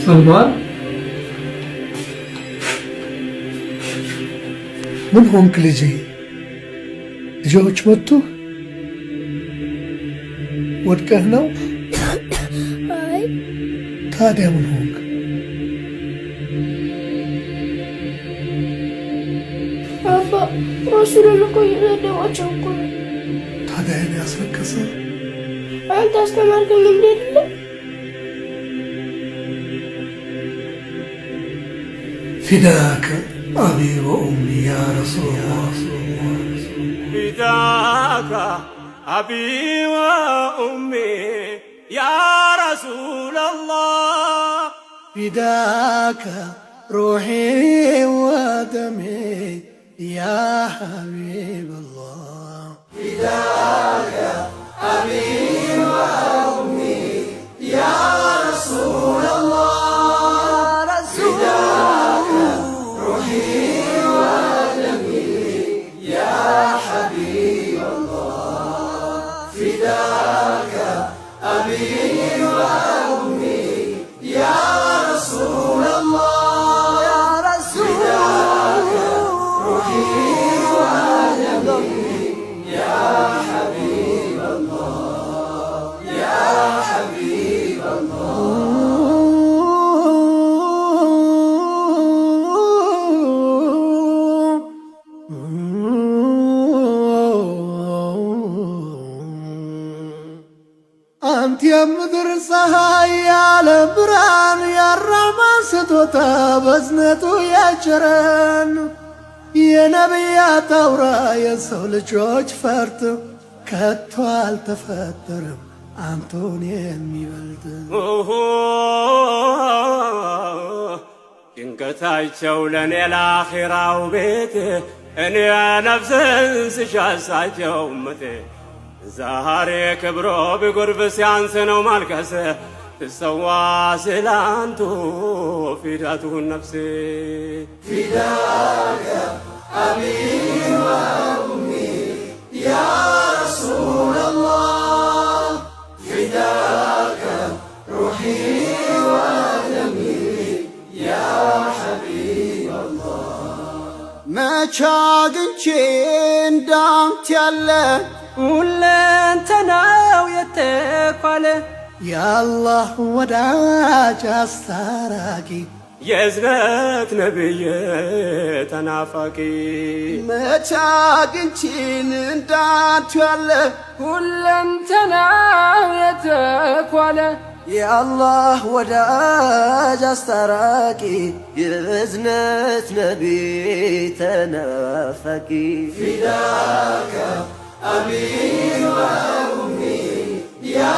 سلمان من هونك ልጄ ልጆች መጡ ወድቀህ ነው አይ ታዲያ ምን ሆንክ አባ ረሱልን እኮ እየሰደባቸው እኮ ነው ታዲያ እኔ ያስለቀሰ አንተ አስተማርከኝ እንዴ አይደለም فداك أبي وأمي يا رسول الله فداك أبي وأمي يا رسول الله فداك روحي ودمي يا حبيب الله فداك أبي وأمي يا رسول الله አንተ የምድር ፀሐይ ያለ ብርሃን ያራማን ስጦታ በዝነቱ ያቸረን የነቢያት አውራ የሰው ልጆች ፈርጥ ከቶ አልተፈጠረም አንተን የሚበልጥ ጭንቀታቸው ለእኔ ለአኺራው ቤት እኔ ነፍስን ስሻሳቸው እመቴ ዛሬ ክብሮ ቢጎርፍ ሲያንስ ነው ማልቀስ ትሰዋ ስላንቱ ፊዳቱን ነፍሴ ፊዳከ አቢ ወኡሚ ያ ረሱለላህ ፊዳከ ሩሒ ወደሚ ያ ሐቢበላህ መቼ አግኝቼ እንዳንተ ያለ ሁለንተናው የተኳለ የአላህ ወዳጅ አስታራቂ የእዝነት ነብይ ተናፋቂ መቼ አግኝቼን እንዳንተ ያለ ሁለንተናው የተኳለ የአላህ ወዳጅ አስታራቂ የእዝነት ነብይ ተናፋቂ ፊዳከ أبي وأمي يا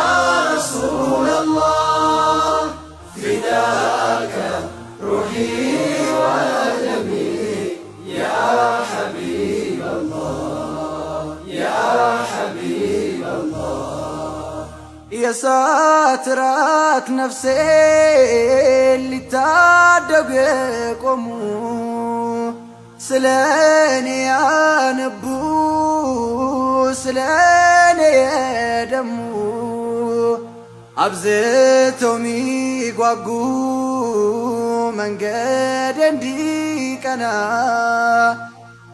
رسول الله فداك روحي ودمي يا حبيب الله يا حبيب الله يا ساترات نفسي اللي تعدقكم سلاني يا نبو ስለኔ ደሙ አብዝተው ሚጓጉ መንገድ እንዲቀና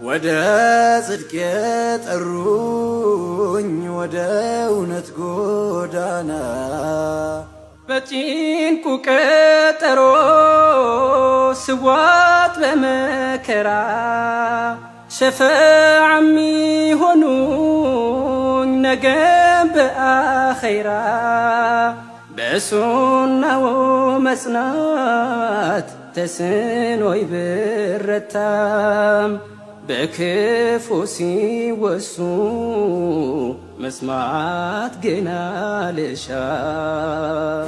ወደ ጽድቅ የጠሩኝ ወደ እውነት ጎዳና በጭንቁ ቀጠሮ ስዋት በመከራ ሸፈዓ ሚሆኑኝ ነገም በአኺራ በሱናው መጽናት ተስኖይ ብረታም በክፉ ሲወሱ መስማት ገና ልሻ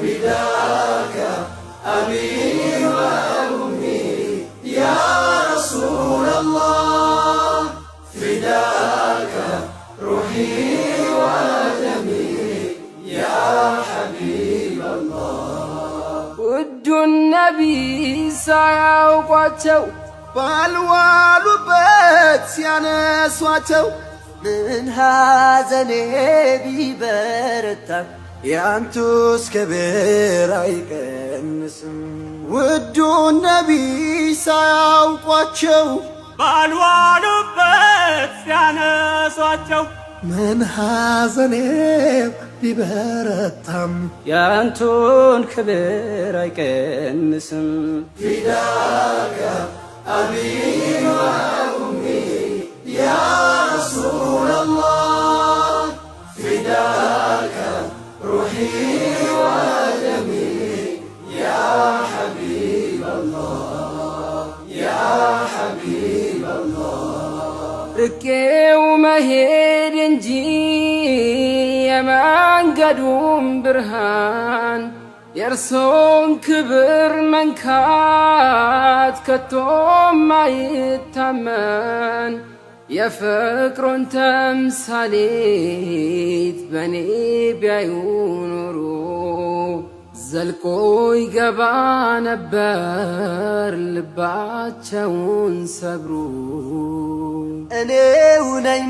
ፊዳከ አቢ ወኡሚ ያ ረሱለላህ ፊዳከ ሩሒ ወደሚ ያ حبيب الله ود النبي ሳያውቋቸው ባልዋሉበት ሲያነሷቸው ምን ሐዘኔ ቢበረታም ያንቱስ ክብር አይቀንስም ውዱ ነቢይ ሳያውቋቸው ባልዋሉበት ሲያነሷቸው ምን ሐዘኔ ቢበረታም ያንቱን ክብር አይቀንስም ፊዳከ አቢ ወኡሚ ያ ረሱለላህ ፊዳከ ሩሒ ወደሚ ያ ሐቢበላህ ያ ሐቢበላህ ርቄው መሄድ እንጂ የመንገዱም ብርሃን የእርሶን ክብር መንካት ከቶም አይታመን የፍቅሮን ተምሳሌት በኔ ቢያዩ ኖሮ ዘልቆ ይገባ ነበር ልባቸውን ሰብሩ እኔው ነኝ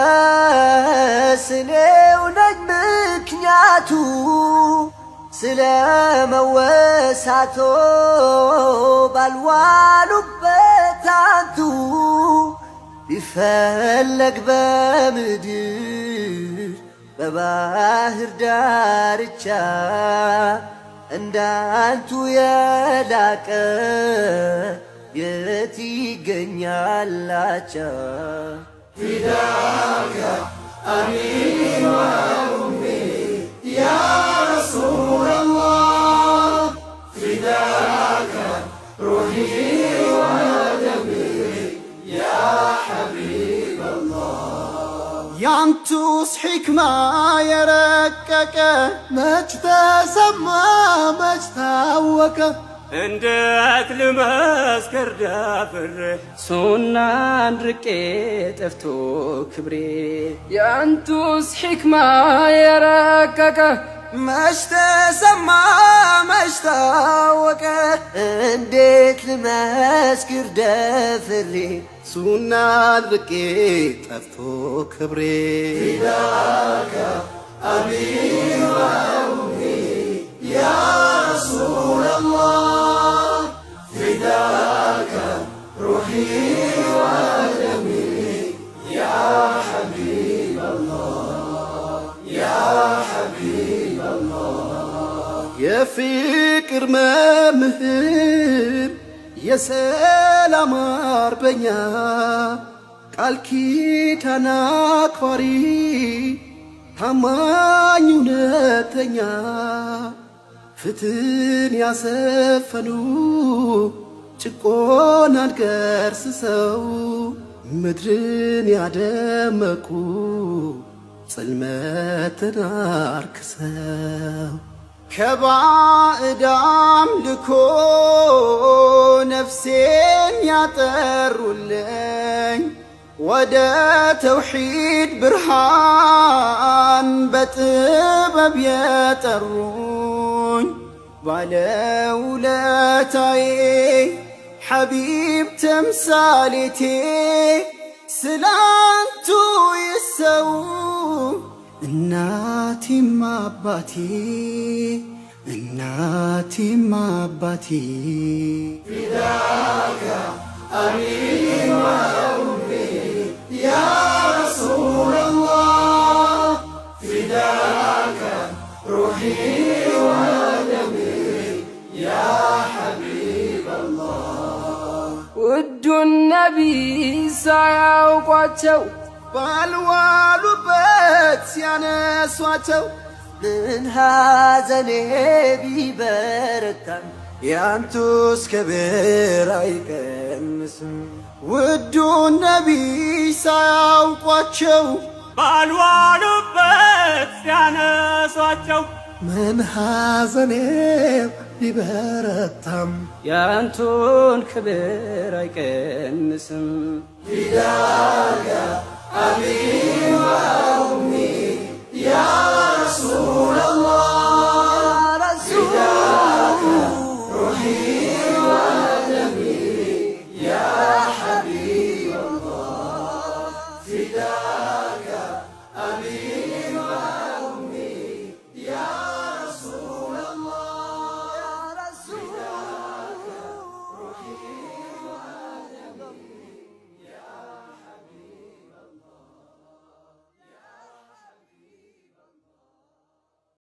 ምወቀስ እኔው ነኝ ምክንያቱ ስለ መወሳቶ ባልዋሉበት አንቱ ቢፈለግ በምድር በባህር ዳርቻ እንዳንቱ የላቀ የት ይገኛላቻ ፊዳከ አቢ ወኡሚ ያ ረሱለላህ ፊዳከ ሩሒ ወደሚ ያ ሐቢበላህ ያንቱስ ሕክማ የረቀቀ መች ተሰማ መች ታወቀ እንዴት ልመስክር ደፍሬ ሱናን ርቄ ጠፍቶ ክብሬ ያንቱስ ሕክማ የረቀቀ መች ተሰማ መች ታወቀ እንዴት ልመስክር ደፍሬ ሱናን ርቄ ጠፍቶ ክብሬ ፊዳከ አቢ ወኡሚ ያ ረሱለላህ ፊዳከ ሩሒ ወደሚ ያ ሐቢበላህ ያ ሐቢበላህ የፍቅር መምህር የሰላም አርበኛ ቃል ኪዳን አክባሪ ታማኝ እውነተኛ ፍትህን ያሰፈኑ ጭቆናን ገርስሰው ምድርን ያደመቁ ጽልመትን አርክሰው ከባዕድ አምልኮ ነፍሴን ያጠሩልኝ ወደ ተውሒድ ብርሃን በጥበብ የጠሩኝ ባለውለታዬ ሐቢብ ተምሳሌቴ ስላንቱ ይሰው እናቴም አባቴ እናቴም አባቴ ፊዳከ አቢ ወኡሚ ያ ረሱለላህ ፊዳከ ሩሒ ወደሚ ያ ሐቢበላህ ውዱ ነቢይ ሳያውቋቸው ባልዋሉበት ሲያነሷቸው ምን ሐዘኔ ቢበረታም ያንቱስ ክብር አይቀንስም ውዱ ነቢይ ሳያውቋቸው ባልዋሉበት ሲያነሷቸው ምን ሐዘኔ ቢበረታም ያንቱን ክብር አይቀንስም ፊዳከ አቢ ወኡሚ ያ رسول الله